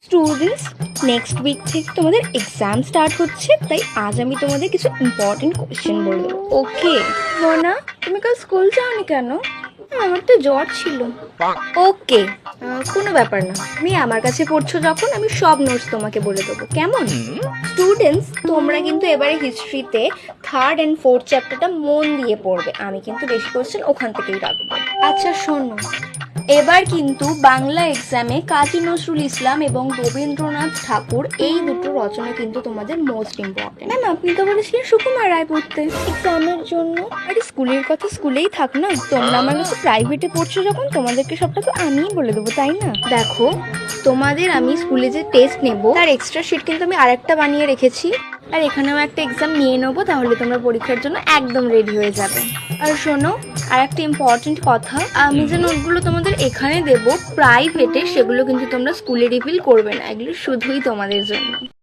Students, next week থেকে তোমাদের exam start হচ্ছে, তাই আজ আমি তোমাদের কিছু ইম্পর্টেন্ট কোয়েশ্চেন বলে দেবো। ওকে মোনা, তুমি কাল স্কুল যাওনি কেন? আমার তো জ্বর ছিল। ওকে, কোনো ব্যাপার না, তুমি আমার কাছে পড়ছো যখন আমি সব নোটস তোমাকে বলে দেবো, কেমন? স্টুডেন্টস, তোমরা কিন্তু এবারে হিস্ট্রিতে থার্ড অ্যান্ড ফোর্থ চ্যাপ্টারটা মন দিয়ে পড়বে। আমি কিন্তু বেশি কোয়েশ্চেন ওখান থেকেই রাখবো। আচ্ছা শোনো, এবার কিন্তু বাংলা এক্সামে কাজী নজরুল ইসলাম এবং রবীন্দ্রনাথ ঠাকুর এই দুটো রচনা কিন্তু তোমাদের মোস্ট ইম্পর্টেন্ট। ম্যাম, আপনি তো বলেছিলেন সুকুমার রায় পড়তে এক্সামের জন্য। আরে স্কুলের কথা স্কুলেই থাক না, তোমরা আমার কাছে প্রাইভেটে পড়ছো যখন, তোমাদেরকে সবটা তো আমিই বলে দেবো, তাই না? দেখো, তোমাদের আমি স্কুলে যে টেস্ট নেব তার এক্সট্রা শিট কিন্তু আমি আরেকটা বানিয়ে রেখেছি, আর এখানেও একটা এক্সাম নিয়ে নেবো, তাহলে তোমরা পরীক্ষার জন্য একদম রেডি হয়ে যাবে। আর শোনো, আর একটা ইম্পর্টেন্ট কথা, আমি যে নোটগুলো তোমাদের এখানে দেবো প্রাইভেটে, সেগুলো কিন্তু তোমরা স্কুলে রিভিল করবে না, এগুলো শুধুই তোমাদের জন্য।